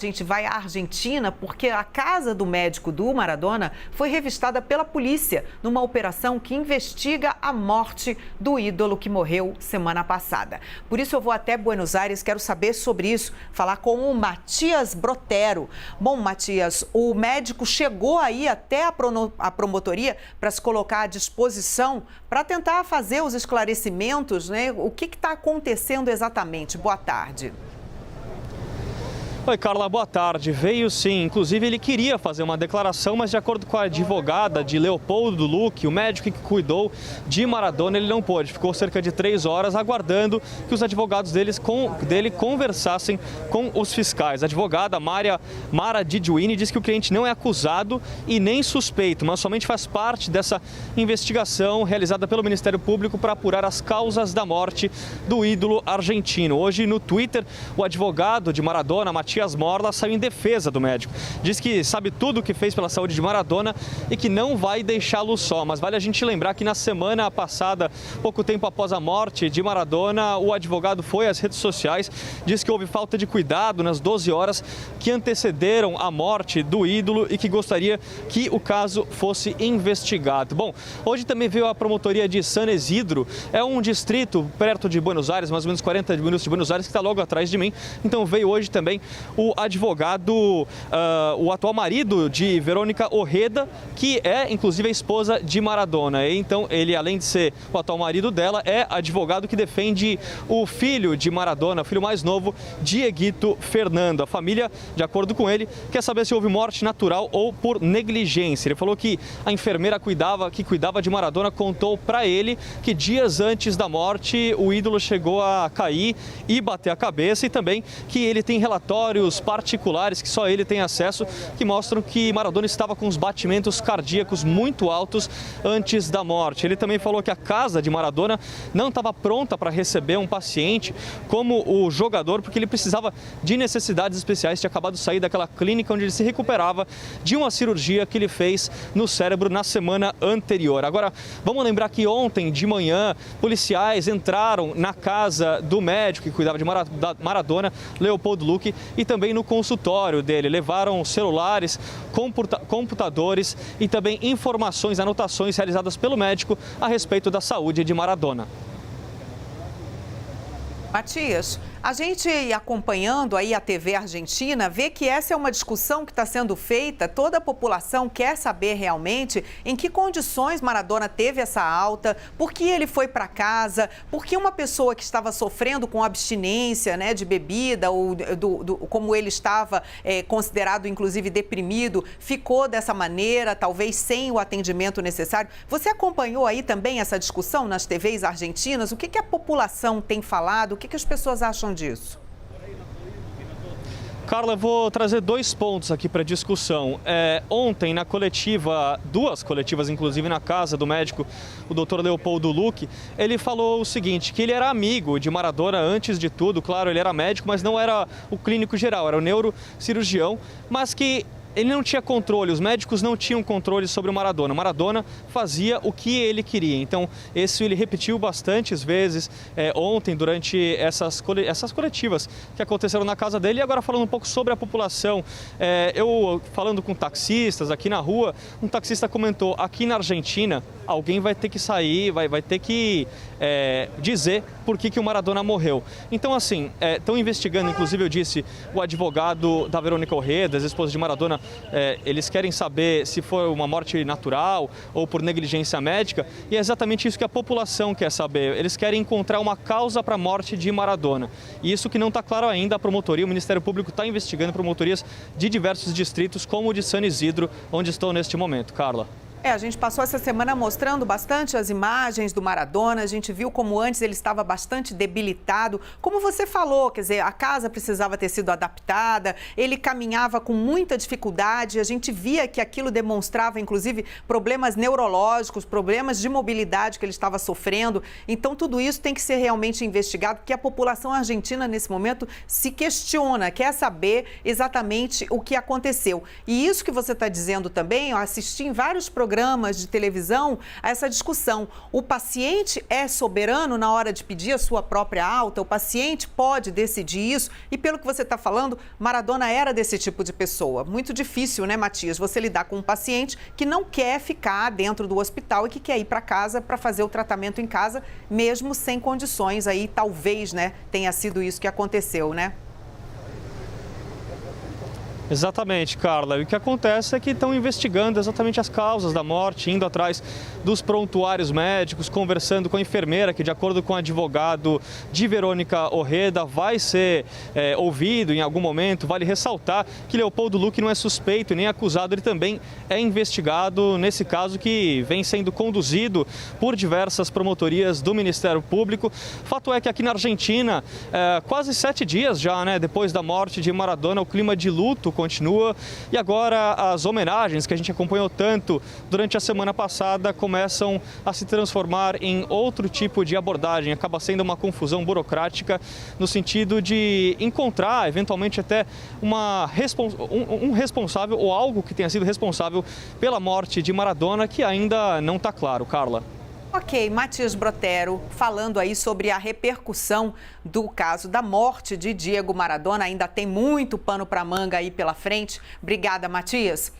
A gente vai à Argentina porque a casa do médico do Maradona foi revistada pela polícia numa operação que investiga a morte do ídolo que morreu semana passada. Por isso eu vou até Buenos Aires, quero saber sobre isso, falar com o Matias Brotero. Bom, Matias, o médico chegou aí até a promotoria para se colocar à disposição para tentar fazer os esclarecimentos, né? O que está acontecendo exatamente? Boa tarde. Oi, Carla, boa tarde. Veio sim, inclusive ele queria fazer uma declaração, mas de acordo com a advogada de Leopoldo Luque, o médico que cuidou de Maradona, ele não pôde. Ficou cerca de 3 horas aguardando que os advogados dele conversassem com os fiscais. A advogada Mara Dijuini diz que o cliente não é acusado e nem suspeito, mas somente faz parte dessa investigação realizada pelo Ministério Público para apurar as causas da morte do ídolo argentino. Hoje, no Twitter, o advogado de Maradona, Matias Morla, saiu em defesa do médico. Diz que sabe tudo o que fez pela saúde de Maradona e que não vai deixá-lo só. Mas vale a gente lembrar que na semana passada, pouco tempo após a morte de Maradona, o advogado foi às redes sociais, diz que houve falta de cuidado nas 12 horas que antecederam a morte do ídolo e que gostaria que o caso fosse investigado. Bom, hoje também veio a promotoria de San Isidro, é um distrito perto de Buenos Aires, mais ou menos 40 minutos de Buenos Aires, que está logo atrás de mim. Então veio hoje também o advogado, o atual marido de Verônica Orreda, que é inclusive a esposa de Maradona. E, então ele, além de ser o atual marido dela, é advogado que defende o filho de Maradona, o filho mais novo, Dieguito Fernando. A família, de acordo com ele, quer saber se houve morte natural ou por negligência. Ele falou que a enfermeira que cuidava de Maradona contou para ele que dias antes da morte o ídolo chegou a cair e bater a cabeça, e também que ele tem relatórios particulares que só ele tem acesso, que mostram que Maradona estava com os batimentos cardíacos muito altos antes da morte. Ele também falou que a casa de Maradona não estava pronta para receber um paciente como o jogador, porque ele precisava de necessidades especiais, tinha acabado de sair daquela clínica onde ele se recuperava de uma cirurgia que ele fez no cérebro na semana anterior. Agora, vamos lembrar que ontem de manhã, policiais entraram na casa do médico que cuidava de Maradona, Leopoldo Luque, e também no consultório dele. Levaram celulares, computadores e também informações, anotações realizadas pelo médico a respeito da saúde de Maradona. Matias, a gente acompanhando aí a TV argentina vê que essa é uma discussão que está sendo feita, toda a população quer saber realmente em que condições Maradona teve essa alta, por que ele foi para casa, por que uma pessoa que estava sofrendo com abstinência, né, de bebida, ou como ele estava considerado inclusive deprimido, ficou dessa maneira, talvez sem o atendimento necessário. Você acompanhou aí também essa discussão nas TVs argentinas? O que a população tem falado? O que as pessoas acham disso? Carla, eu vou trazer 2 pontos aqui para discussão. Ontem, na coletiva, 2 coletivas, inclusive na casa do médico, o doutor Leopoldo Luque, ele falou o seguinte, que ele era amigo de Maradona antes de tudo. Claro, ele era médico, mas não era o clínico geral, era o neurocirurgião, mas que ele não tinha controle, os médicos não tinham controle sobre o Maradona. O Maradona fazia o que ele queria. Então, isso ele repetiu bastantes vezes ontem, durante essas coletivas que aconteceram na casa dele. E agora falando um pouco sobre a população, eu falando com taxistas aqui na rua, um taxista comentou, aqui na Argentina, alguém vai ter que sair, vai ter que dizer por que o Maradona morreu. Então, assim, estão investigando, inclusive eu disse, o advogado da Verônica Orreda, a esposa de Maradona, eles querem saber se foi uma morte natural ou por negligência médica, e é exatamente isso que a população quer saber. Eles querem encontrar uma causa para a morte de Maradona. E isso que não está claro ainda, a promotoria, o Ministério Público está investigando promotorias de diversos distritos, como o de San Isidro, onde estou neste momento. Carla. A gente passou essa semana mostrando bastante as imagens do Maradona, a gente viu como antes ele estava bastante debilitado. Como você falou, quer dizer, a casa precisava ter sido adaptada, ele caminhava com muita dificuldade, a gente via que aquilo demonstrava, inclusive, problemas neurológicos, problemas de mobilidade que ele estava sofrendo. Então, tudo isso tem que ser realmente investigado, porque a população argentina, nesse momento, se questiona, quer saber exatamente o que aconteceu. E isso que você está dizendo também, eu assisti em vários programas programas de televisão essa discussão. O paciente é soberano na hora de pedir a sua própria alta? O paciente pode decidir isso? E pelo que você está falando, Maradona era desse tipo de pessoa. Muito difícil, né, Matias? Você lidar com um paciente que não quer ficar dentro do hospital e que quer ir para casa para fazer o tratamento em casa, mesmo sem condições. Aí talvez, né, tenha sido isso que aconteceu, né? Exatamente, Carla. E o que acontece é que estão investigando exatamente as causas da morte, indo atrás dos prontuários médicos, conversando com a enfermeira, que, de acordo com o advogado de Verônica Orreda, vai ser ouvido em algum momento. Vale ressaltar que Leopoldo Luque não é suspeito nem acusado, ele também é investigado nesse caso que vem sendo conduzido por diversas promotorias do Ministério Público. Fato é que aqui na Argentina, quase 7 dias já, né, depois da morte de Maradona, o clima de luto continua e agora as homenagens que a gente acompanhou tanto durante a semana passada começam a se transformar em outro tipo de abordagem. Acaba sendo uma confusão burocrática no sentido de encontrar, eventualmente, até um responsável ou algo que tenha sido responsável pela morte de Maradona, que ainda não está claro, Carla. Ok, Matias Brotero falando aí sobre a repercussão do caso da morte de Diego Maradona. Ainda tem muito pano para manga aí pela frente. Obrigada, Matias.